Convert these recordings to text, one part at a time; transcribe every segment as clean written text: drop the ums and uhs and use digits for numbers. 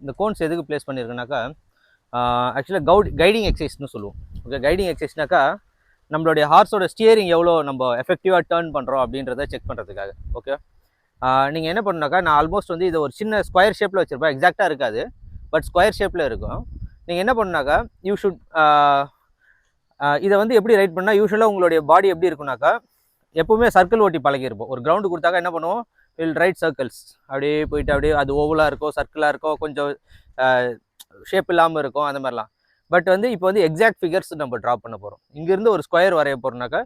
இந்த கோன்ஸ் எதுக்கு ப்ளேஸ் பண்ணியிருக்குனாக்கா ஆக்சுவலாக கைடிங் எக்ஸசைஸ்னு சொல்லுவோம். ஓகே, கைடிங் எக்ஸசைஸ்னாக்கா நம்மளுடைய ஹார்ஸோட ஸ்டியரிங் எவ்வளோ நம்ம எஃபெக்டிவாக டேர்ன் பண்ணுறோம் அப்படின்றத செக் பண்ணுறதுக்காக. ஓகே, நீங்கள் என்ன பண்ணுனாக்கா, நான் ஆல்மோஸ்ட் வந்து இதை ஒரு சின்ன ஸ்கொயர் ஷேப்பில் வச்சுருப்பேன். எக்ஸாக்டாக இருக்காது, பட் ஸ்கொயர் ஷேப்பில் இருக்கும். நீங்கள் என்ன பண்ணுனாக்கா, யூ ஷுட் இதை வந்து எப்படி ரைட் பண்ணால் யூஸ்வலாக உங்களுடைய பாடி எப்படி இருக்குனாக்கா, எப்போவுமே சர்க்கிள் ஓட்டி பழகிருப்போம். ஒரு கிரவுண்டு கொடுத்தாக்கா என்ன பண்ணுவோம், வில் ரைட் சர்க்கிள்ஸ். அப்படியே போயிட்டு அப்படியே அது ஓவலாக இருக்கும், சர்க்கிளாக இருக்கும், கொஞ்சம் ஷேப் இல்லாமல் இருக்கும், அந்த மாதிரிலாம். பட் வந்து இப்போ வந்து எக்ஸாக்ட் ஃபிகர்ஸ் நம்ம ட்ரா பண்ண போகிறோம். இங்கேருந்து ஒரு ஸ்கொயர் வரைய போகிறோம்னாக்கா,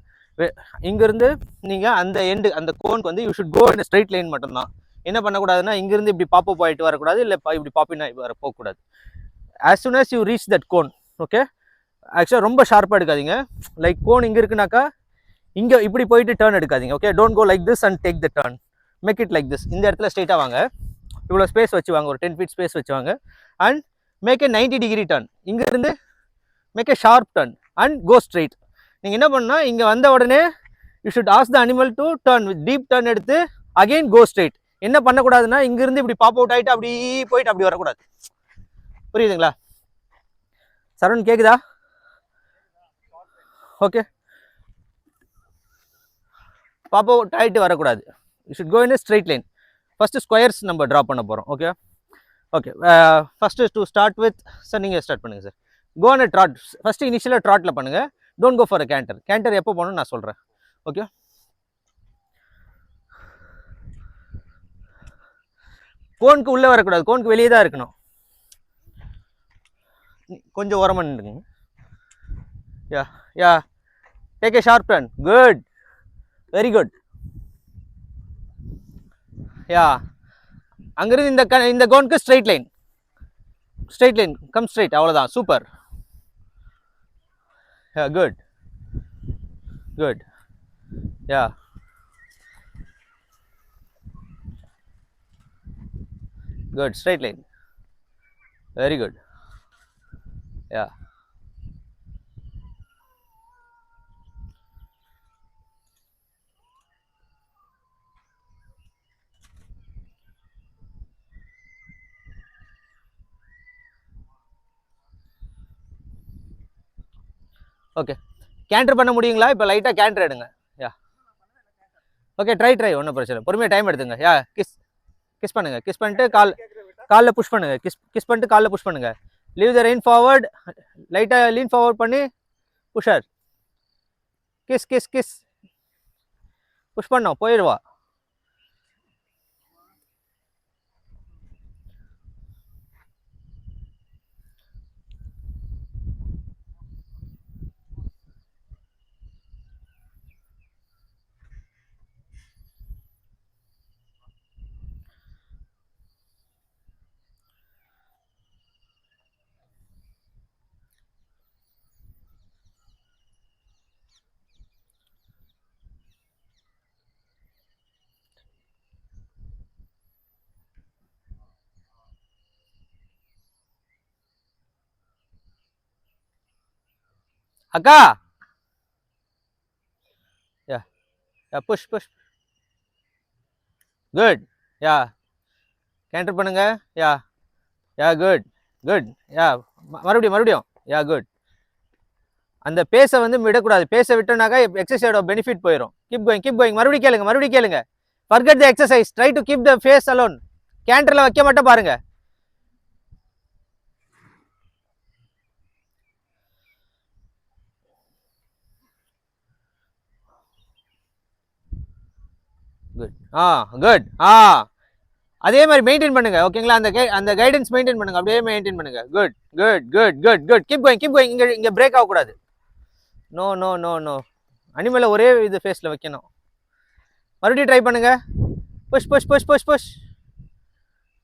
இங்கேருந்து நீங்கள் அந்த எண்டு அந்த கோனுக்கு வந்து you should go in straight line மட்டும்தான். என்ன பண்ணக்கூடாதுன்னா, இங்கேருந்து இப்படி பாப்பப் ஆகிட்டு வரக்கூடாது, இல்லை இப்படி பாப்பின் வர போகக்கூடாது. As soon as you reach that cone, okay, ஆக்சுவலாக ரொம்ப ஷார்ப்பாக எடுக்காதீங்க. லைக் கோன் இங்கே இருக்குனாக்கா இங்கே இப்படி போயிட்டு டேர்ன் எடுக்காதீங்க. Okay, don't go like this and take the turn, make it like this. இந்த இடத்துல ஸ்ட்ரெயிட்டாக வாங்க, இவ்வளோ ஸ்பேஸ் வச்சு வாங்க, ஒரு 10 feet ஸ்பேஸ் வச்சு வாங்க, and make a 90 degree turn. இங்கேருந்து make a sharp turn and go straight. நீங்கள் என்ன பண்ணால், இங்கே வந்த உடனே you should ask the animal to turn with deep turn எடுத்து அகெயின் கோ ஸ்ட்ரெயிட். என்ன பண்ணக்கூடாதுன்னா, இங்கேருந்து இப்படி பாப் அவுட் ஆகிட்டு அப்படி போயிட்டு அப்படி வரக்கூடாது. புரியுதுங்களா? சரவணன் கேட்குதா? ஓகே, பாப் அவுட் ஆகிட்டு வரக்கூடாது. You should go in a straight line. First squares நம்ம ட்ரா பண்ண போகிறோம். Okay okay, first to start with sir, நீங்கள் ஸ்டார்ட் பண்ணுங்கள் sir. Go and trot. First இனிஷியலாக ட்ராட்டில் பண்ணுங்கள், டோன்ட் கோ ஃபார் அ கேண்டர். கேண்டர் எப்போ போகணும்னு நான் சொல்கிறேன். ஓகே, கோனுக்கு உள்ளே வரக்கூடாது, கோனுக்கு வெளியே தான் இருக்கணும். கொஞ்சம் ஓரமாக நின்றுங்க. Yeah yeah, take a sharp turn. Good, very good. Yeah, அங்கிருந்து இந்த கோனுக்கு straight line, straight line, come straight, அவ்வளோதான். Super. Yeah, good good. Yeah, good, straight line, very good. Yeah, okay. Canter பண்ண முடியுங்களா? இப்போ லைட்டாக கேண்டர் எடுங்க. யா, ஓகே, ட்ரை ஒன்றும் பிரச்சனை. பொறுமையாக டைம் எடுத்துங்க. யா, கிஸ் பண்ணுங்கள். கிஸ் பண்ணிட்டு காலில் புஷ் பண்ணுங்கள். கிஸ் பண்ணிட்டு காலில் புஷ் பண்ணுங்கள். லீவ் த ரெயின் ஃபார்வர்ட், லைட்டாக லீன் ஃபார்வர்ட் பண்ணி புஷர். கிஸ் புஷ் பண்ணோம், போயிடுவா. அக்கா, யா யா, புஷ். குட். யா, கேண்டர் பண்ணுங்க. யா குட். யா, மறுபடியும். Yeah, good. அந்த பேஸை வந்து விடக்கூடாது. பேஸை விட்டோம்னாக்கா எக்ஸசைஸோட பெனிஃபிட் போயிடும். Keep going. மறுபடியும் கேளுங்க. Forget the exercise, try to keep the pace alone. கேண்டரில் வைக்க மட்டும் பாருங்க. குட். குட். அதே மாதிரி மெயின்டைன் பண்ணுங்க. ஓகேங்களா? அந்த கைடன்ஸ் மெயின்டைன் பண்ணுங்க. அப்படியே மெயின்டைன் பண்ணுங்க. குட். Keep going. இங்க பிரேக் ஆகக்கூடாது. நோ. அனிமலை ஒரே இது ஃபேஸில் வைக்கணும். மறுபடியும் ட்ரை பண்ணுங்க. புஷ்.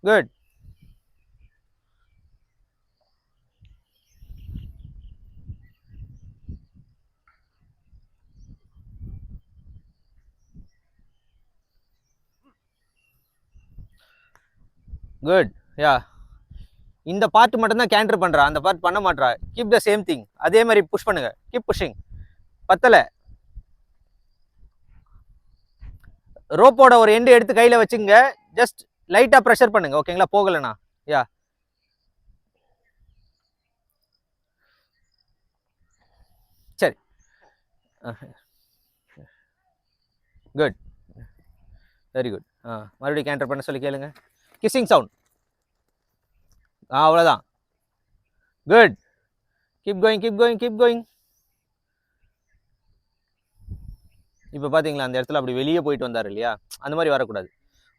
குட். குட். யா, இந்த பார்ட் மட்டும் தான் கேண்டர் பண்றா, அந்த பார்ட் பண்ண மாட்டா. Keep the same thing. அதே மாதிரி புஷ் பண்ணுங்க. Keep pushing. பத்தல. ரோப்போட ஒரு எண்டு எடுத்து கையில வச்சுங்க. ஜஸ்ட் லைட்டா ப்ரெஷர் பண்ணுங்க. ஓகேங்களா? போகலண்ணா. Yeah, good, very good. மறுபடியும் கேண்டர் பண்ண சொல்லி கேளுங்க. Kissing sound. அவ்வளோதான். Good. Keep going, keep going, keep going. இப்போ பார்த்தீங்களா அந்த இடத்துல அப்படி வெளியே போயிட்டு வந்தார் இல்லையா, அந்த மாதிரி வரக்கூடாது.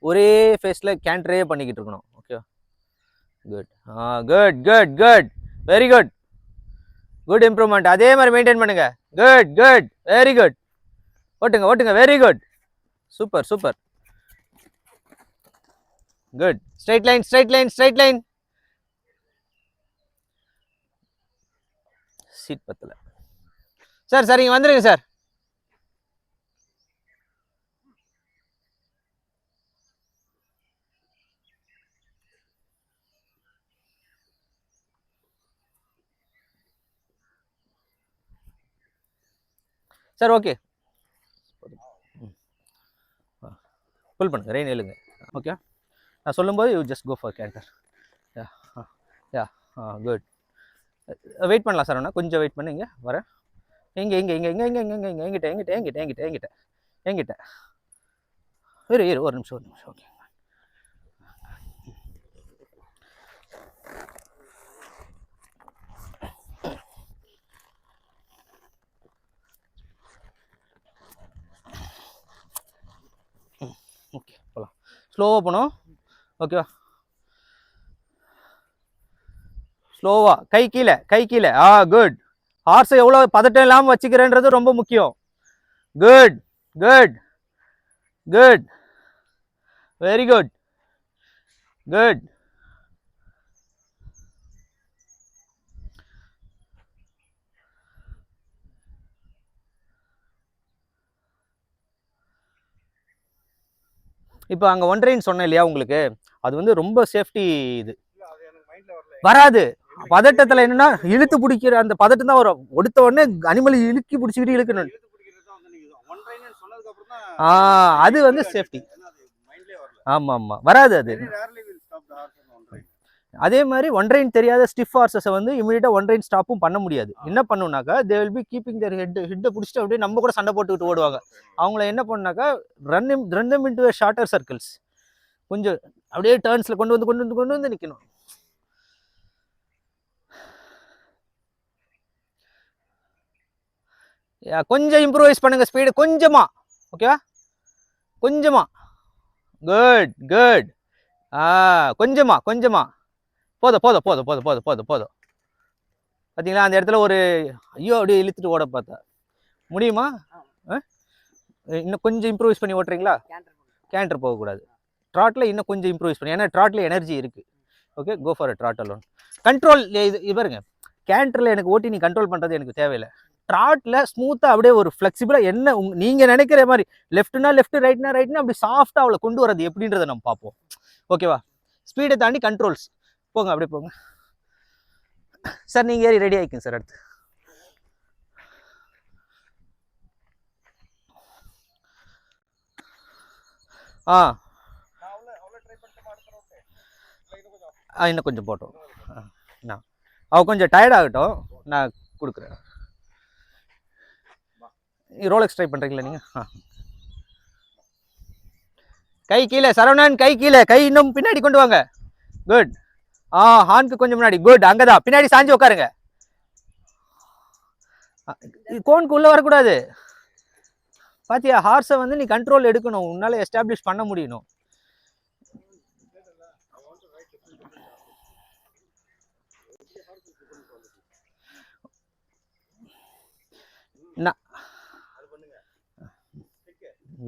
ஒரே ஃபேஸில் கேண்டரே பண்ணிக்கிட்டு இருக்கணும். Okay, good. Good good good, very good. Good improvement. அதே மாதிரி மெயின்டைன் பண்ணுங்க. Good good, very good. ஓட்டுங்க ஓட்டுங்க, very good. Super super. Good. Straight line, straight line, straight line. Seat பத்தல சார். சரிங்க, வந்துருங்க சார். சார் ஓகே, புல் பண்ணுங்க, ரெயின் எழுங்க. ஓகே, நான் சொல்லும்போது you just go for canter. Yeah yeah good. Wait பண்ணலாம் sir, ஒன்றா கொஞ்சம் வெயிட் பண்ணுங்க. வரேன். எங்கே எங்கே எங்கே எங்கே எங்கே எங்கே எங்கே எங்கே எங்கிட்ட எங்கிட்ட எங்கிட்ட எங்கிட்ட எங்கிட்ட எங்கிட்ட இரு இரு, ஒரு நிமிஷம் ஒரு நிமிஷம். ஓகே, ஓகே போகலாம். ஸ்லோவாக போகணும். ஓகேவா, ஸ்லோவா. கை கீழே, கை கீழே. குட். ஹார்ஸை எவ்வளோ பதட்டம் இல்லாமல் வச்சுக்கிறேன்றது ரொம்ப முக்கியம். Good good good, very good. Good. இப்போ அங்கே ஒன்றைன்னு சொன்னேன் இல்லையா உங்களுக்கு, அது வந்து ரொம்ப சேஃப்டி. இது வராது. பதட்டத்தில் என்னன்னா இழுத்து பிடிக்கிற அந்த பதட்டம் தான் வரும். ஒடுத்த உடனே அனிமல் இழுக்கி பிடிச்சிக்கிட்டு இழுக்கணும். அது வந்து சேஃப்டி. ஆமா ஆமா, வராது அது. அதே மாதிரி ஒன்றைன் தெரியாத ஸ்டிஃப் ஹார்சஸை வந்து இமீடியட்டா ஒன்றைன் ஸ்டாப்பும் பண்ண முடியாது. என்ன பண்ணுனாக்கா, தே வில் பி கீப்பிங் தேர் ஹெட்டை பிடிச்சிட்டு அப்படியே நம்ம கூட சண்டை போட்டுக்கிட்டு ஓடுவாங்க. அவங்கள என்ன பண்ணாக்கா, run them into a shorter circles. கொஞ்சம் அப்படியே டர்ன்ஸ்ல கொண்டு வந்து கொண்டு வந்து கொண்டு வந்து நிற்கணும். கொஞ்சம் இம்ப்ரூவைஸ் பண்ணுங்க ஸ்பீடு கொஞ்சமா. ஓகேவா, கொஞ்சமா. Good good. கொஞ்சமா கொஞ்சமா. போதும் போதும் போதும் போதும் போதும் போதும் போதும். பார்த்தீங்களா அந்த இடத்துல ஒரு ஐயோ அப்படியே இழுத்துட்டு ஓட பார்த்தா முடியுமா? இன்னும் கொஞ்சம் இம்ப்ரூவைஸ் பண்ணி ஓட்டுறீங்களா? கேண்டர் போகக்கூடாது. ட்ராட்டில் இன்னும் கொஞ்சம் இம்ப்ரூவைஸ் பண்ணி, ஏன்னா ட்ராட்டில் எனர்ஜி இருக்குது. Okay, go for a trot alone. Control இது பாருங்க, கேண்டரில் எனக்கு ஓட்டி நீ கண்ட்ரோல் பண்ணுறது எனக்கு தேவையில்லை. ட்ராட்டில் ஸ்மூத்தாக அப்படியே ஒரு ஃப்ளெக்சிபிளாக என்ன நீங்கள் நினைக்கிற மாதிரி லெஃப்ட்னா லெஃப்ட், ரைட்னா ரைட்னா அப்படி சாஃப்டாக அவளை கொண்டு வரது எப்படின்றத நம்ம பார்ப்போம். ஓகேவா, ஸ்பீடை தாண்டி கண்ட்ரோல்ஸ். போங்க அப்படியே போங்க சார். நீங்கள் ஏறி ரெடி ஆகிக்குங்க சார். அடுத்து இன்னும் கொஞ்சம் போட்டோம். அவ கொஞ்சம் டயர்ட் ஆகட்டும், நான் கொடுக்குறேன். ரோலெக்ஸ் ட்ரை பண்ணுறீங்களா நீங்கள்? கை கீழே சரவணன், கை கீழே, கை இன்னும் பின்னாடி கொண்டு வாங்க. குட். ஹார்னுக்கு கொஞ்சம் முன்னாடி. குட். அங்கதான் பின்னாடி சாஞ்சு உட்காருங்க. கோனுக்கு உள்ள வரக்கூடாது. பாத்தியா, ஹார்ஸை வந்து நீ கண்ட்ரோல் எடுக்கணும், உன்னால எஸ்டாப்ளிஷ் பண்ண முடியணும்.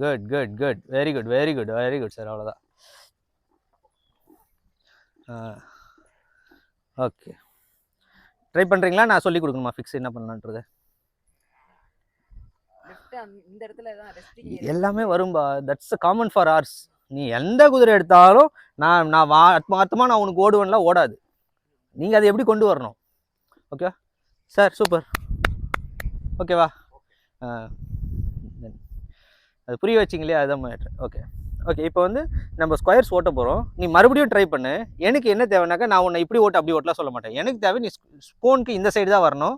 Good good good, very good very good very good sir. அவ்வளோதான். ஓகே, ட்ரை பண்ணுறீங்களா? நான் சொல்லி கொடுக்கணுமா ஃபிக்ஸ் என்ன பண்ணலான்றது? எல்லாமே வரும்பா, தட்ஸ் காமன் ஃபார் ஆர்ஸ். நீ எந்த குதிரை எடுத்தாலும் நான் ஆத்மார்த்தமாக நான் உனக்கு ஓடுவேன்லாம் ஓடாது. நீங்கள் அதை எப்படி கொண்டு வரணும்? Okay sir, super. ஓகேவா, அது புரிய வச்சிங்களே, அதுதான் மேட்ரு. ஓகே ஓகே, இப்போ வந்து நம்ம ஸ்கொயர்ஸ் ஓட்ட போகிறோம். நீ மறுபடியும் ட்ரை பண்ணு. எனக்கு என்ன தேவைனாக்கா, நான் உன்னை இப்படி ஓட்ட அப்படி ஓட்டலாம் சொல்ல மாட்டேன். எனக்கு தேவை நீ ஸ்போனுக்கு இந்த சைடு தான் வரணும்,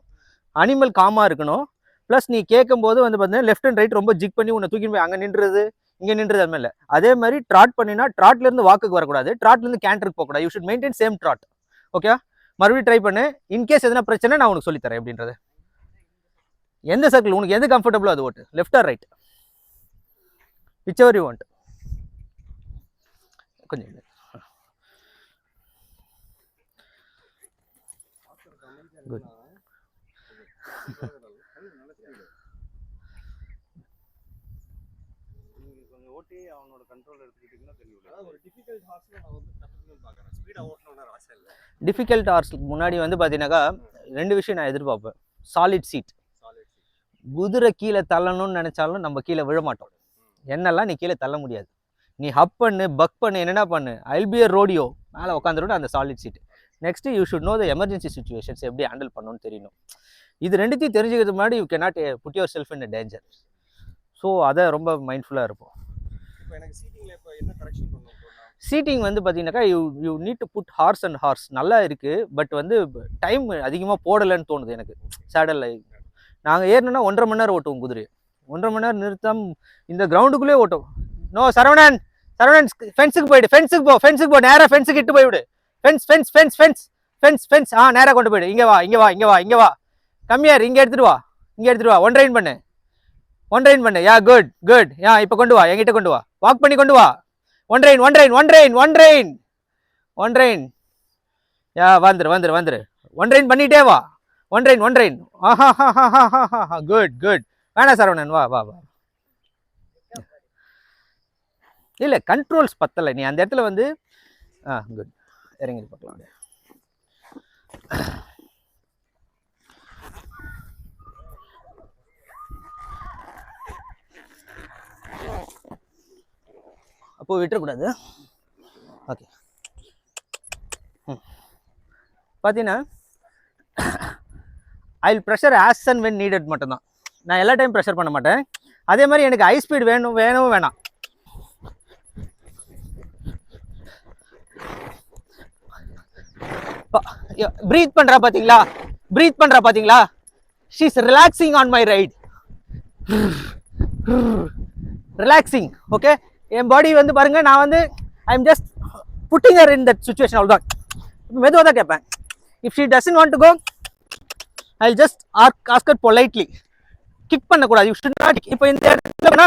அனிமல் காமாக இருக்கணும், ப்ளஸ் நீ கேட்கும்போது வந்து பார்த்தீங்கன்னா லெஃப்ட் அண்ட் ரைட் ரொம்ப ஜிக் பண்ணி உன்னை தூக்கி போய் அங்கே நின்றுது இங்கே நின்றுது அது மாதிரி. அதே மாதிரி ட்ராட் பண்ணினா ட்ராட்லேருந்து வாக்குக்கு வரக்கூடாது, ட்ராட்லேருந்து கேண்டருக்கு போகக்கூடாது. You should maintain same trot. Okay, மறுபடியும் ட்ரை பண்ணு. இன்கேஸ் எதனா பிரச்சனை நான் உனக்கு சொல்லித்தரேன் எப்படின்றது. எந்த சர்க்கிள் உனக்கு எது கம்ஃபர்டபுளோ அது ஓட்டு, left or right, whichever you want. கொஞ்சம் குட். ஓட்டி அவனோட கண்ட்ரோல் எடுத்துக்கிட்டீங்கன்னா தெரியும். ஒரு டிஃபிகல்ட் ஹார்ஸ்ல நான் வந்து கத்துக்கணும்னு பார்க்கறேன். ஸ்பீடா ஓட்டணும்னு ஆசை இல்லை. டிஃபிகல்ட் ஹார்ஸ்க்கு முன்னாடி வந்து பார்த்தீங்கன்னாக்கா 2 விஷயம் நான் எதிர்பார்ப்பேன். Solid seat. குதிரை கீழே தள்ளணும்னு நினைச்சாலும் நம்ம கீழே விழ மாட்டோம். என்னெல்லாம் நீ கீழே தள்ள முடியாது. நீ ஹப் பண்ணு, பக் பண்ணு, என்னென்ன பண்ணு, ஐல் பி ரோடியோ மேலே உட்காந்துருட்டு அந்த solid seat. Next you should know the emergency situations எப்படி ஹேண்டில் பண்ணணும்னு தெரியணும். இது ரெண்டுத்தையும் தெரிஞ்சுக்கிறது முன்னாடி you can not put yourself in danger. So அதை ரொம்ப மைண்ட்ஃபுல்லாக இருப்போம். சீட்டிங் வந்து பார்த்தீங்கன்னாக்கா you need to put horse and horse. நல்லா இருக்குது, பட் வந்து டைம் அதிகமாக போடலைன்னு தோணுது எனக்கு. சேடலில் நாங்கள் ஏறணுன்னா 1.5 மணி நேரம் ஓட்டுவோம் குதிரை. 1.5 மணி நேரம் நிறுத்தம் இந்த கிரவுண்டுக்குள்ளே ஓட்டும். நோ சரவணன், சரவணன் ஃபென்ஸுக்கு போயிடு, ஃபென்ஸுக்கு போ, நேராக ஃபென்ஸுக்கு இட்டு போய்விடு. ஃபென்ஸ் நேராக கொண்டு போயிடு. இங்கே வா, கம்மியார், இங்கே எடுத்துட்டு வா, ஒன் ரைன் பண்ணு. யா குட். யா இப்போ கொண்டு வா, என்கிட்ட கொண்டு வா, வாக் பண்ணி கொண்டு வா. One Rhine. யா வந்துரு. ஒன் ரைன் பண்ணிட்டே வா. One rein. குட். வேணா சரவணன், வா. இல்லை கண்ட்ரோல்ஸ் பத்தலை. நீ அந்த இடத்துல வந்து குட் இறங்கி பார்க்கலாம். அப்போ விட்டுறக்கூடாது. ஓகே, பார்த்தீங்கன்னா I will pressure as and when needed மட்டும்தான். நான் எல்லா டைம் ப்ரெஷர் பண்ண மாட்டேன். அதே மாதிரி எனக்கு ஹை ஸ்பீட் வேணாம். பிரீத் பண்றா பாத்தீங்களா? She is relaxing on my right. Relaxing. Okay, என் பாடி வந்து பாருங்க, நான் வந்து I am just putting her in that situation. அவ்வளோதான். மெதுவாக தான் கேட்பேன். If she doesn't want to go, I will just ask her politely. Kick பண்ணக்கூடாது. You should not. இப்போ இந்த இடத்துல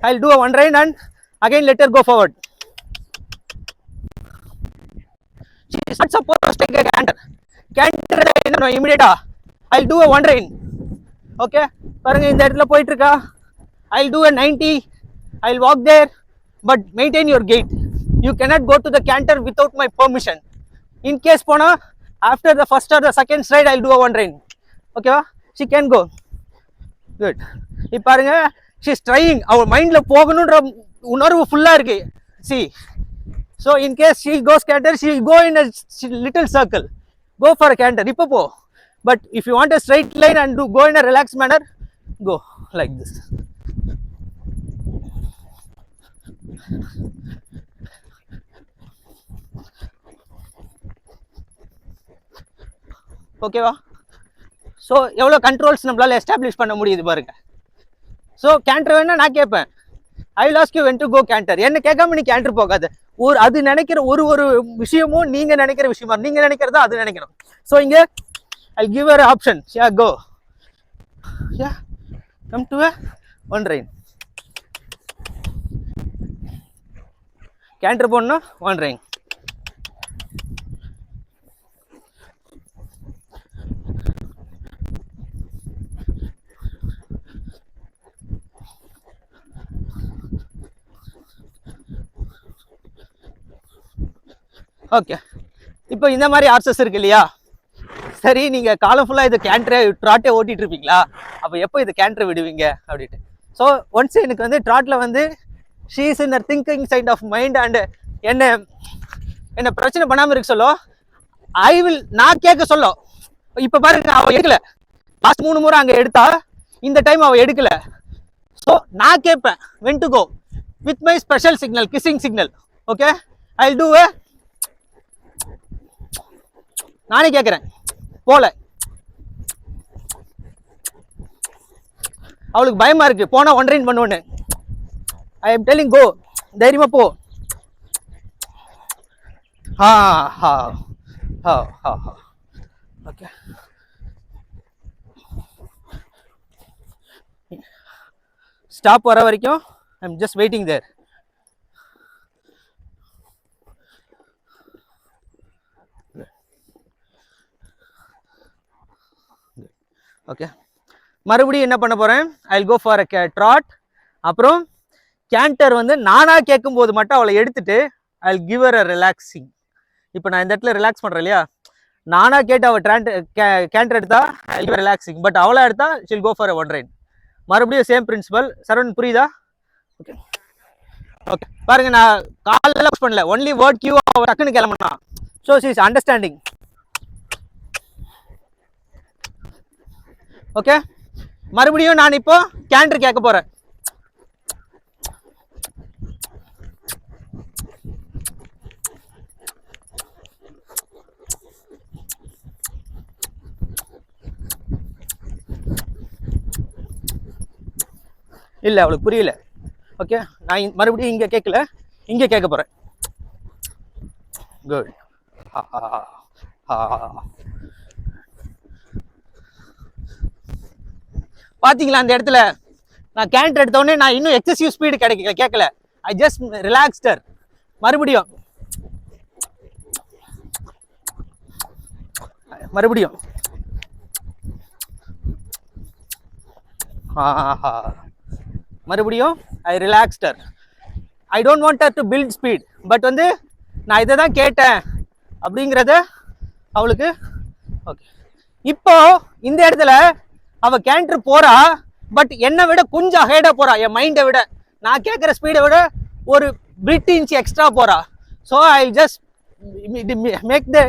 I will do a one rain and again let her go forward. She is not supposed to take a canter. என்ன இமிடியேட்டா I will do a one rain. Okay, பாருங்க இந்த இடத்துல போயிட்டு இருக்கா. I will do a 90. I will walk there, but maintain your gait. You cannot go to the canter without my permission. In case pona, after the first or the second stride, I will do a one rain. Okay, she can go. Good. இப்போ பாருங்க, she is trying. our mind la போகணும்ன்ற உணர்வு ஃபுல்லா இருக்கு. See, so in case she goes canter, she will go in a little circle. Go for a canter. இப்போ போ. But if you want a straight line and go in a relaxed manner, go like this. ஓகேவா? So எவ்வளோ controls நம்மளால establish பண்ண முடியுது பாருங்க. So canter வேணா நான் கேட்பேன், I will ask you when to go canter. என்ன கேட்காம நீ கேண்டர் போகாது. அது நினைக்கிற ஒரு விஷயமும் நீங்க நினைக்கிற விஷயமா, நீங்க நினைக்கிறதா அது நினைக்கணும். ஸோ இங்க I give you option. Yeah go, yeah come to one rein. Canter போடணும்னா ஒன் ரைன். ஓகே, இப்போ இந்த மாதிரி ஆர்சஸ் இருக்கு இல்லையா? சரி, நீங்க காலம் ஃபுல்லா இது கேண்டரை ட்ராட்டே ஓட்டிட்டு இருப்பீங்களா? அப்போ எப்போ இது கேண்டரை விடுவீங்க அப்படின்ட்டு. ஸோ ஒன்ஸ் எனக்கு வந்து ட்ராட்ல வந்து she is in thinking side of mind and என்ன பிரச்சனை பண்ணாமல் இருக்க சொல்லோ. ஐ வில், நான் கேட்க சொல்லோ. இப்போ பாருங்க, அவள் எடுக்கல. லாஸ்ட் 3 முறை அங்கே எடுத்தா, இந்த டைம் அவள் எடுக்கல. ஸோ நான் கேட்பேன் when to go with my special signal, kissing signal. Okay, I will two நானே கேட்குறேன் போல. அவளுக்கு பயமாக இருக்குது போனால் 1 ரெயின் பண்ணுவேன்னு. ஐ எம் டெல்லிங் கோ, தைரியமாக போ. ஹா ஹா ஹா ஹா ஹா. ஓகே, ஸ்டாப் வர வரைக்கும் I am just waiting there. Okay, மறுபடியும் என்ன பண்ண போகிறேன், I will go for a ட்ராட். அப்புறம் கேண்டர் வந்து நானாக கேட்கும்போது மட்டும் அவளை எடுத்துட்டு I will give her a relaxing. இப்போ நான் இந்த இடத்துல ரிலாக்ஸ் பண்ணுறேன் இல்லையா, நானாக கேட்டு அவள் கேண்டர் எடுத்தா ஐ வில் ரிலாக்ஸிங். பட் அவளை எடுத்தா she'll go for a 1 rein. மறுபடியும் சேம் பிரின்சிபல். சரவணன் புரியுதா? ஓகே ஓகே, பாருங்க, நான் காலில் புஷ் பண்ணல, ஒன்லி வேர்ட் கியூ அவள் டக்குன்னு கிளம்புனா. So she is understanding. Okay, மறுபடியும் நான் இப்போ கேண்டர் கேட்க போறேன். இல்லை, அவளுக்கு புரியல. ஓகே, நான் மறுபடியும் இங்கே கேட்கல, இங்கே கேட்க போறேன். குட். பார்த்தீங்களா, அந்த இடத்துல நான் கேண்டர் எடுத்தோடனே நான் இன்னும் எக்ஸசிவ் ஸ்பீடு கேட்கல. I just relax her. மறுபடியும் மறுபடியும் மறுபடியும் I relax her. I don't want her to build speed. But வந்து நான் இதை தான் கேட்டேன் அப்படிங்கிறத அவளுக்கு. ஓகே, இப்போ இந்த இடத்துல அவ கேண்டர் போறா, பட் என்னை விட கொஞ்சம் ஹைடா போறா. என் மைண்டை விட, நான் கேட்குற ஸ்பீடை விட ஒரு பிட் இன்ச் எக்ஸ்ட்ரா போறா. So I just make the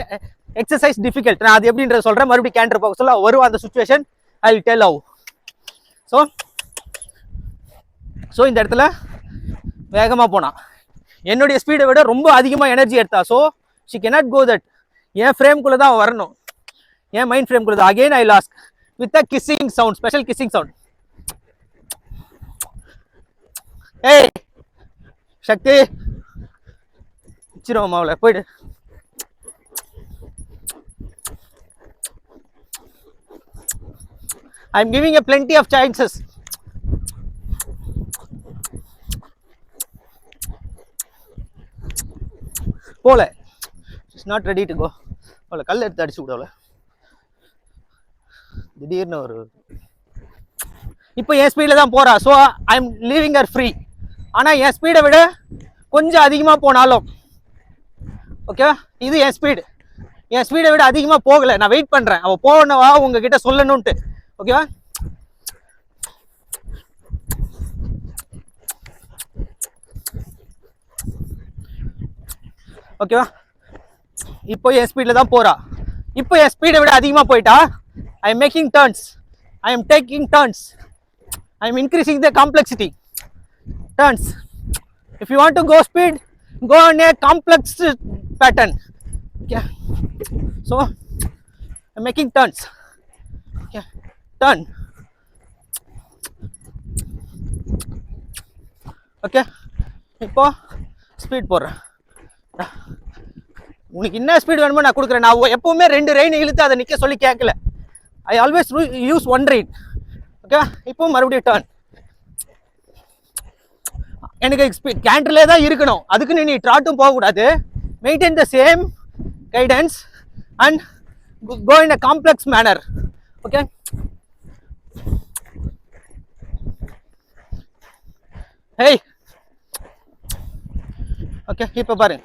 exercise difficult. நான் அது எப்படின்றத சொல்றேன். மறுபடியும் கேண்டர் போக சொல்ல வரும் அந்த situation. I will tell how. So இந்த இடத்துல வேகமாக போனா, என்னுடைய ஸ்பீடை விட ரொம்ப அதிகமாக எனர்ஜி எடுத்தா. So she cannot go that. என் ஃப்ரேம்குள்ளே தான் வரணும், என் மைண்ட் ஃப்ரேம்குள்ளே தான். Again I last with a kissing sound, special kissing sound. Hey Shakti, சிரோமா அவளை போயிடு. I am giving a plenty of chances. போல, she's not ready to go. அவளை கல் எடுத்து அடிச்சு விட. அவளை திடீர்னு ஒரு இப்போ என் ஸ்பீடில் தான் போறா. So I am leaving her free. ஆனால் என் ஸ்பீடை விட கொஞ்சம் அதிகமாக போனாலும் ஓகே, இது என் ஸ்பீடு. என் ஸ்பீடை விட அதிகமாக போகலை, நான் வெயிட் பண்ணுறேன் அவள் போகணுவா உங்ககிட்ட சொல்லணும்ட்டு. ஓகேவா? ஓகேவா? இப்போ என் ஸ்பீடில் தான் போறா. இப்போ என் ஸ்பீடை விட அதிகமாக போயிட்டா, I am making turns. I am taking turns. I am increasing the complexity. Turns. If you want to go speed, go on a complex pattern. Okay. So, I am making turns. Okay. Turn. Okay. இப்போ speed போடுறேன். உனக்கு என்ன speed வேணுமோ நான் கொடுக்குறேன். நான் எப்பவுமே 2 rain இழுத்து அதை நிற்க சொல்லி கேட்கல. I always use 1 rein. Okay, இப்போ மறுபடியும் டர்ன். எனக்கு கேண்டர்லே தான் இருக்கணும், அதுக்கு நீ ட்ராட்டும் போகக்கூடாது. Maintain the same guidance and go in a complex manner. Okay, hey okay. இப்போ பாருங்க,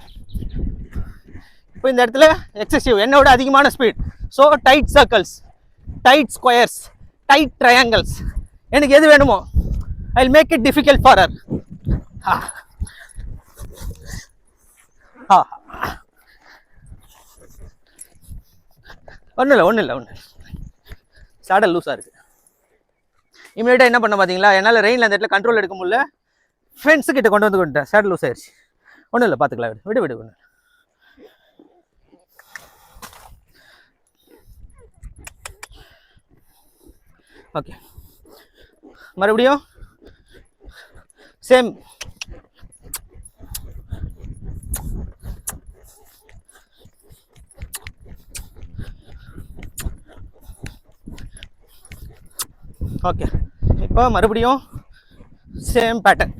இப்போ இந்த இடத்துல எக்ஸசிவ், என்னோட அதிகமான speed. So tight circles, tight squares, tight triangles, எனக்கு எது வேணுமோ I will make it difficult for her. ஒன்றும் இல்லை. சாடல் லூஸாக இருக்குது. இமீடியட்டாக என்ன பண்ண பார்த்தீங்களா, என்னால் ரெயினில் அந்த இடத்துல கண்ட்ரோல் எடுக்க முடியல. ஃப்ரெண்ட்ஸு கிட்ட கொண்டு வந்துட்டேன், சேடல் லூஸ் ஆயிடுச்சு. ஒன்றும் இல்லை, பார்த்துக்கலாம். விடு ஒன்று. ஓகே, மறுபடியும் சேம். ஓகே, இப்போ மறுபடியும் சேம் பேட்டர்ன்.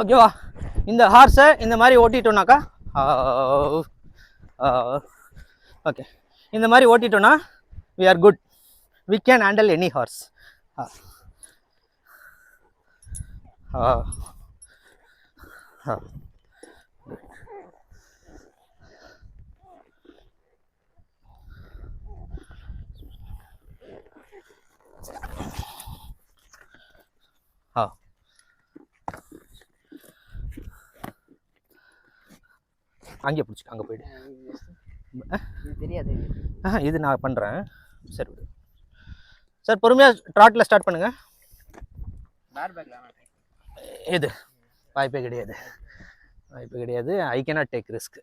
ஓகேவா? இந்த ஹார்ஸை இந்த மாதிரி ஓட்டிட்டோம்னாக்கா ஓகே, இந்த மாதிரி ஓட்டிட்டோம்னா we are good, we can handle any horse. அங்கே பிடிச்சிக்க, அங்கே போய்டு. தெரியாது, இது நான் பண்ணுறேன். சரி சார், பொறுமையாக ட்ராட்டில் ஸ்டார்ட் பண்ணுங்க. இது வாய்ப்பே கிடையாது, வாய்ப்பே கிடையாது. I cannot take risk.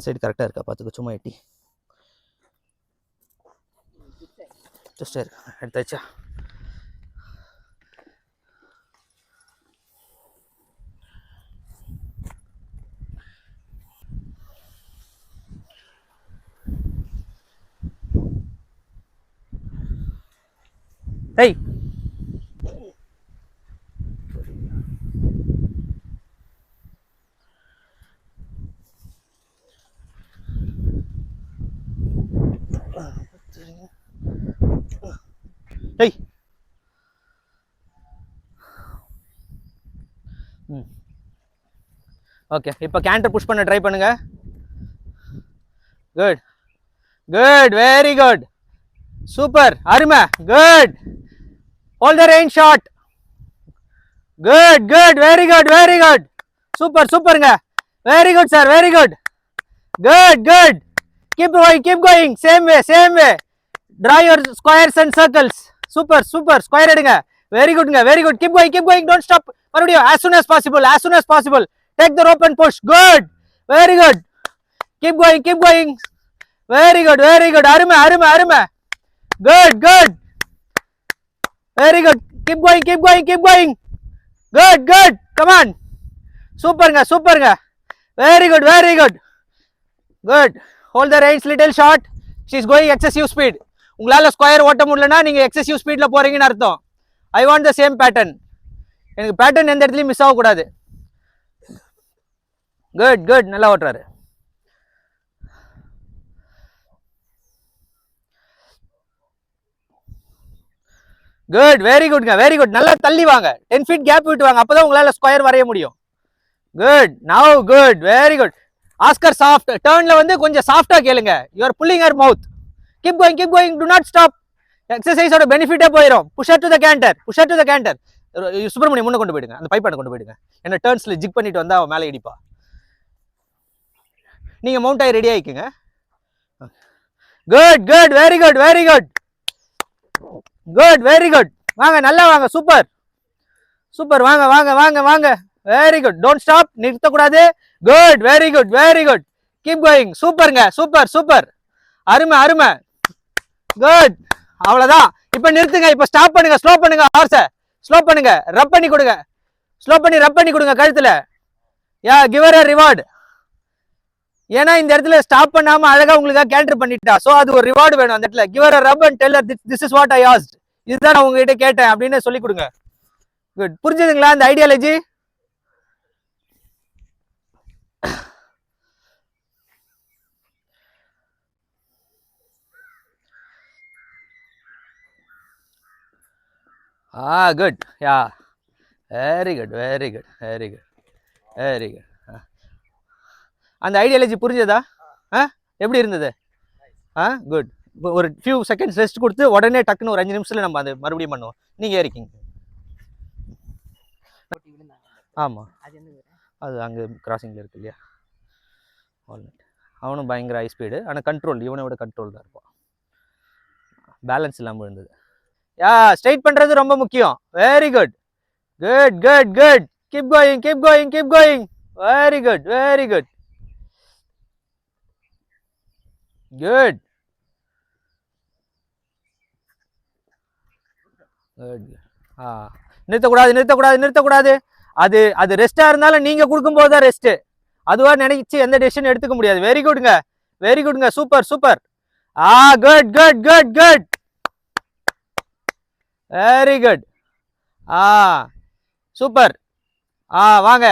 Side கரெக்டாக இருக்கா பார்த்துக்க, சும்மா எட்டி ஜஸ்ட் இருக்கு. எடுத்தாச்சா? ஏய், ஏய், ஓகே. இப்போ கேண்டர் புஷ் பண்ண ட்ரை பண்ணுங்க. Good good, very good, super, அருமை, good. Hold the rein short. Good good, very good, very good, super சூப்பருங்க, very good sir, very good, good good. Keep going, keep going, same way, same way. Draw your squares and circles. Super super, square எடுங்க. Very குட்ங்க, very good. Keep going, keep going, don't stop. மறுபடியும் as soon as possible, as soon as possible. Take the rope and push. Good, very good. Keep going, keep going. Very good, very good. அருமை அருமை அருமை. Good good, very good. Keep going, keep going, keep going. Good good, come on. சூப்பருங்க சூப்பருங்க, very good, very good. Good. Hold the reins little short. She is going excessive speed. உங்களால square ஓட்ட முடியலன்னா நீங்க excessive ஸ்பீட்ல போறீங்கன்னு அர்த்தம். I want the same pattern. எனக்கு பேட்டர்ன் எந்த இடத்துலயும் மிஸ் ஆகக்கூடாது. குட் குட், நல்லா ஓட்டுறாரு. குட், வெரி குட்ங்க, வெரி குட். நல்லா தள்ளி வாங்க, 10 feet கேப் விட்டு வாங்க, அப்பதான் உங்களால ஸ்கொயர் வரைய முடியும். Good, now good, very good. Ask her soft டர்ன்ல வந்து கொஞ்சம் சாஃப்டா கேளுங்க. You are pulling her mouth. Keep going, keep going, do not stop. எக்ஸசைஸோட பெனிஃபிட்டே போயிடும். Push to the canter, push to the canter. Subramaniam முன்ன கொண்டு போயிடுங்க, அந்த பைப்பான கொண்டு போயிடுங்க. என்ன டர்ன்ஸ்ல ஜிக் பண்ணிட்டு வந்தா அவன் மேலே இடிப்பா. நீங்க மவுண்ட் ஆகி ரெடி ஆயிக்குங்க. Good good, very good, very good, good, very good. வாங்க, நல்லா வாங்க, சூப்பர் சூப்பர், வாங்க வாங்க வாங்க வாங்க, வெரி குட். டோன்ட் ஸ்டாப், நிறுத்தக்கூடாது. Good, very good, very good. Keep going, சூப்பருங்க, சூப்பர் சூப்பர், அருமை அருமை. குட், அவ்வளவுதான். இப்ப நிறுத்துங்க, இப்ப ஸ்டாப் பண்ணுங்க, ஸ்லோ பண்ணுங்க, ஹார்ஸ ஸ்லோ பண்ணுங்க, ரப் பண்ணி கொடுங்க, ஸ்லோ பண்ணி ரப் பண்ணி கொடுங்க கழுத்துல. யா, கிவ் ஹர் a ரிவார்ட். ஏன்னா இந்த இடத்துல ஸ்டாப் பண்ணாம அழகா உங்களுக்கு கேண்டர் பண்ணிட்டா, சோ அது ஒரு ரிவார்டு வேணும் அந்த இடத்துல. Give her a rub and tell her this is what I asked. இதுதான் நான் உங்ககிட்ட கேட்டேன் அப்படின்னு சொல்லி கொடுங்க. குட், புரிஞ்சுதுங்களா இந்த ideology? Good, yeah, very good, very good, very good, very good. அந்த ஐடியாலஜி புரிஞ்சதா? எப்படி இருந்தது? குட். ஒரு ஃபியூ செகண்ட்ஸ் ரெஸ்ட் கொடுத்து உடனே டக்குன்னு ஒரு 5 நிமிஷத்தில் நம்ம அதை மறுபடியும் பண்ணுவோம். நீங்கள் ஏறிக்கிங்க. போட்டி விழுந்தாங்க. ஆமாம், அது என்ன ஊரு? அது அங்கே கிராசிங்கில் இருக்கு இல்லையா, வால்நட். அவனும் பயங்கர ஹை ஸ்பீடு, ஆனால் கண்ட்ரோல் இவனை விட கண்ட்ரோல் தான் இருப்பான். பேலன்ஸ் இல்லாமல் இருந்தது. ஸ்ட்ரைட் பண்ணுறது ரொம்ப முக்கியம். Very good, good good good. Keep going keep going keep going. Very good very good good good. நிறுத்தக்கூடாது நிறுத்தக்கூடாது நிறுத்தக்கூடாது. அது அது ரெஸ்ட்டாக இருந்தாலும் நீங்கள் கொடுக்கும்போது தான் ரெஸ்ட்டு. அதுவாக நினைச்சு எந்த டெசிஷன் எடுத்துக்க முடியாது. வெரி குட்ங்க வெரி குட்ங்க, super super. Good good good good, very good. Super. வாங்க,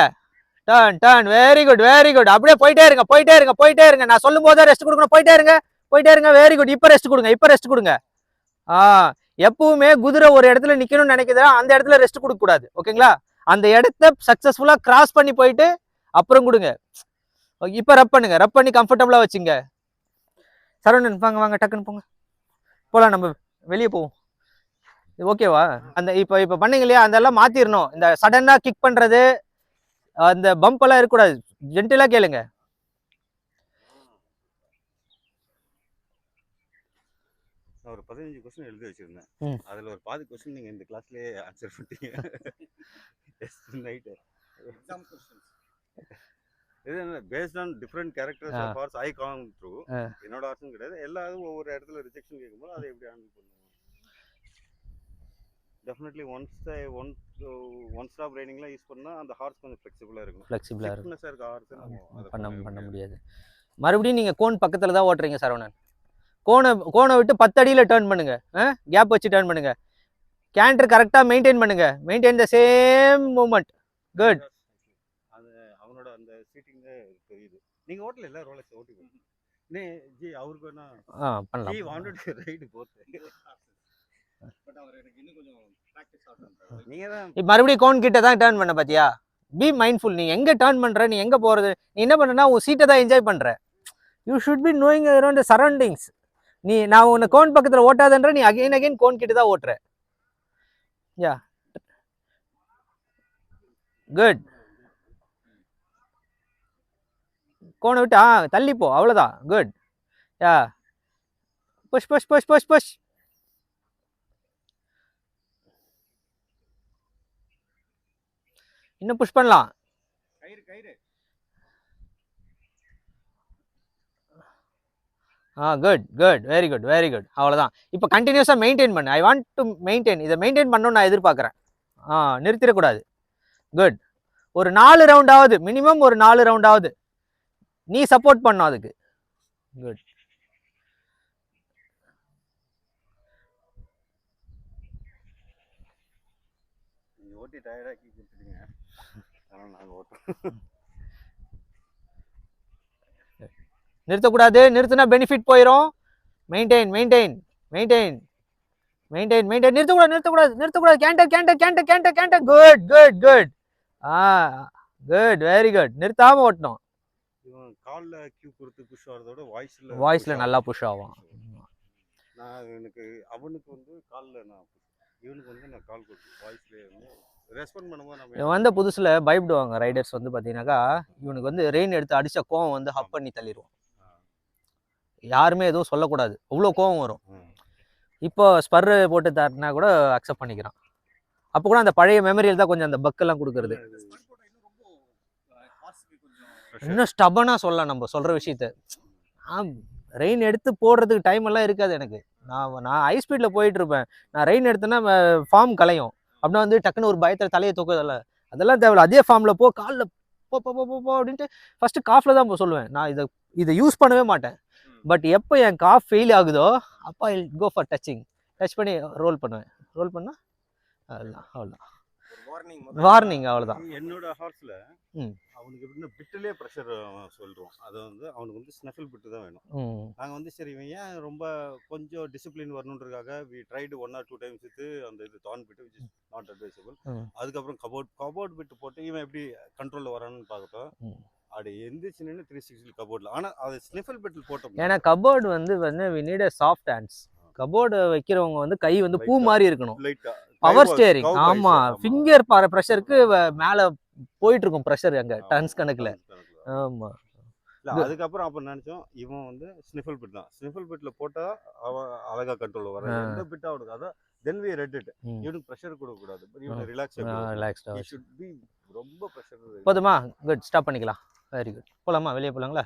turn turn, very good very good. அப்படியே போயிட்டே இருங்க போயிட்டே இருங்க போயிட்டே இருங்க. நான் சொல்லும் போது ரெஸ்ட் கொடுக்கணும். போயிட்டே இருங்க போயிட்டே இருங்க. Very good. இப்போ ரெஸ்ட் கொடுங்க, இப்போ ரெஸ்ட் கொடுங்க. எப்பவுமே குதிரை ஒரு இடத்துல நிக்கணும்னு நினைக்கிறதா அந்த இடத்துல ரெஸ்ட் கொடுக்க கூடாது. ஓகேங்களா? அந்த இடத்த சக்சஸ்ஃபுல்லா கிராஸ் பண்ணி போயிட்டு அப்புறம் கொடுங்க. இப்போ ரப் பண்ணுங்க, ரப் பண்ணி கம்ஃபர்டபுளா வச்சுங்க. சரவணன் வாங்க வாங்க, டக்குன்னு போங்க, போலாம், நம்ம வெளியே போவோம். ஓகேவா? அந்த இப்போ பண்ணீங்க இல்லையா, அதெல்லாம் மாத்திரணும். இந்த சடனா கிக் பண்றது, அந்த பம்ப் எல்லாம் இருக்கக்கூடாது. ஜென்டிலா கேளுங்க. நான் ஒரு 15 கொஸ்டின் எழுதி வச்சிருந்தேன். அதுல ஒரு பாதி கொஸ்டின் நீங்க இந்த கிளாஸ்லயே ஆன்சர் பண்ணிட்டீங்க. நைட் எக்ஸாம் கொஸ்டின்ஸ் இது என்ன based on different characters of horse I come through. என்னோட ஹார்ஸும் கிடையாது, எல்லாரும் ஒவ்வொரு இடத்துல ரிஜெக்ஷன் கேட்கும்போது அதை எப்படி ஹேண்டில் பண்ணுவோம். டெஃபினெட்லி ஒன் ஸ்டாப் ரைடிங்லாம் யூஸ் பண்ணா அந்த ஹார்ஸ் கொஞ்சம் ஃப்ளெக்சிபிளா இருக்கும். ஃப்ளெக்சிபிளா இருக்கும். ஃபிட்னஸா இருக்க ஹார்ஸ் பண்ண முடியாது. மறுபடியும் நீங்க கோன் பக்கத்துல தான் ஓட்டுறீங்க சரவணன். கோனை விட்டு 10 அடியில் டேர்ன் பண்ணுங்க. கேப் வச்சு டேர்ன் பண்ணுங்க. கேண்டர் கரெக்டாக மெயின்டைன் பண்ணுங்க. Maintain the same moment. Good. அது அவனோட அந்த சீட்டிங் தெரியுது. நீங்க ஓட்டல இல்ல ரோலக்ஸ் ஓட்டி நீ ஜி அவருக்கு வேணா பண்ணலாம். She wanted to ride both. But அவர் எனக்கு இன்னும் கொஞ்சம் பிராக்டீஸ் ஆகணும். நீங்க தான் மறுபடியும் கோன் கிட்ட தான் டேர்ன் பண்ண பாத்தியா? B mindful. நீ எங்க டேர்ன் பண்ற, நீ எங்க போறது, நீ என்ன பண்றனா உன் சீட்டை தான் என்ஜாய் பண்ற. You should be knowing around surroundings. நான் உன்னை கோன் பக்கத்தில் ஓட்டாதன்ற, நீ அகைன் கோன் கிட்ட தான் ஓட்டுற. Yeah good. கோனை விட்டு தள்ளிப்போ, அவ்வளோதான். Good. Yeah push push push push push. இன்னும் புஷ் பண்ணலாம். கயிறு good good, very good very good. அவ்வளோதான். இப்போ கண்டினியூஸாக மெயின்டைன் பண்ணு. I want to maintain. இதை மெயின்டைன் பண்ணணும்னு நான் எதிர்பார்க்குறேன். நிறுத்திடக்கூடாது. குட். ஒரு 4 ரவுண்டாவது, மினிமம் ஒரு 4 ரவுண்டாவது நீ சப்போர்ட் பண்ணும் அதுக்கு. குட். நீங்க ஓட்டி டயர்டாக்கி கொடுத்துட்டீங்க. ஆனால் நாங்கள் ஓட்டோம். நிறுத்தக்கூடாது. நிறுத்தினா பெனிஃபிட் போயிடும். Maintain maintain maintain maintain maintain. நிறுத்தக்கூடாது நிறுத்தக்கூடாது நிறுத்தக்கூடாது. Canter canter canter canter canter. Good good good. Good, very good. நிறுத்தாம ஓட்டணும். இவன் கால்ல கியூ கொடுத்து புஷ் ஆகிறதோட வாய்ஸ்ல நல்லா புஷ் ஆகும். நான் எனக்கு அவனுக்கு வந்து கால்ல நான் இவனுக்கு வந்து நான் கால் கொடுத்து வாய்ஸ்லேயே வந்து ரெஸ்பாண்ட் பண்ணும்போது நம்ம இவன் வந்த புதுசில் பயப்படுவாங்க ரைடர்ஸ் வந்து பார்த்தீங்கன்னாக்கா. இவனுக்கு வந்து ரெயின் எடுத்து அடிச்ச கோவம் வந்து ஹப் பண்ணி தள்ளிடுவோம். யாருமே எதுவும் சொல்லக்கூடாது, அவ்வளோ கோவம் வரும். இப்போ ஸ்பர் போட்டு தரனா கூட அக்செப்ட் பண்ணிக்கிறான். அப்போ கூட அந்த பழைய மெமரியில் தான் கொஞ்சம் அந்த பக்கெல்லாம் கொடுக்குறது. இன்னும் ஸ்டபனாக சொல்லலாம் நம்ம சொல்கிற விஷயத்த. ரெயின் எடுத்து போடுறதுக்கு டைம் எல்லாம் இருக்காது எனக்கு. நான் ஹை ஸ்பீடில் போயிட்டு இருப்பேன். நான் ரெயின் எடுத்தேன்னா ஃபார்ம் கலையும். அப்படின்னா வந்து டக்குன்னு ஒரு பயத்தில் தலையை தூக்குறதில்ல, அதெல்லாம் தேவையில்ல. அதே ஃபார்மில் போ, காலில் போ போ போ போ அப்படின்ட்டு ஃபஸ்ட்டு காஃபில் தான் சொல்லுவேன். நான் இதை யூஸ் பண்ணவே மாட்டேன். பட் எப்போ என் காஃப் ஃபெயில் ஆகுதோ அப்போ ஐ கோ ஃபார் டச்சிங். டச் பண்ணி ரோல் பண்ணுவேன். ரோல் பண்ணால் அவ்வளோதான். வார்னிங் அவ்வளோதான். என்னோட ஹார்ஸ்ல அவனுக்கு எப்படின்னா பிட்டுலேயே ப்ரெஷர் சொல்கிறோம். அது வந்து அவனுக்கு வந்து ஸ்னஃபில் பிட்டு தான் வேணும். நாங்கள் வந்து சரி இவன் ஏன் ரொம்ப கொஞ்சம் டிசிப்ளின் வரணுன்றதுக்காக we tried 1 or 2 times with அந்த இது டான் bit which is not advisable. அதுக்கப்புறம் கபோர்ட் பிட்டு போட்டு இவன் எப்படி கண்ட்ரோலில் வரான்னு பார்க்கட்டும். அது எந்திரிச்சு நின்று 360 கபோர்டில். ஆனால் அது ஸ்னிஃபல் பெட்டில் போட்டோம். ஏன்னா கபோர்டு வந்து we need a soft hands. கபோர்டு வைக்கிறவங்க வந்து கை வந்து பூ மாதிரி இருக்கணும். லைட்டா பவர் ஸ்டேரிங். ஆமா, ஃபிங்கர் ப்ரெஷருக்கு மேல போயிட்டு இருக்கும் ப்ரெஷர் அங்க டன்ஸ் கணக்குல. ஆமா. இல்லை அதுக்கப்புறம் அப்போ நினச்சோம் இவன் வந்து ஸ்னிஃபல் பிட் தான். ஸ்னிஃபல் பிட்டில் போட்டால் அவன் அழகாக கண்ட்ரோல் வர எந்த பிட் அவனுக்கு அதான். Then we read it. இவனுக்கு ப்ரெஷர் கொடுக்கக்கூடாது, இவனுக்கு ரிலாக்ஸ் ஷுட் பி. ரொம்ப ப்ரெஷர் போதுமா? குட், ஸ்டாப் பண்ணிக்கலாம். Very good. போலாமா? வெளியே போலாங்களா?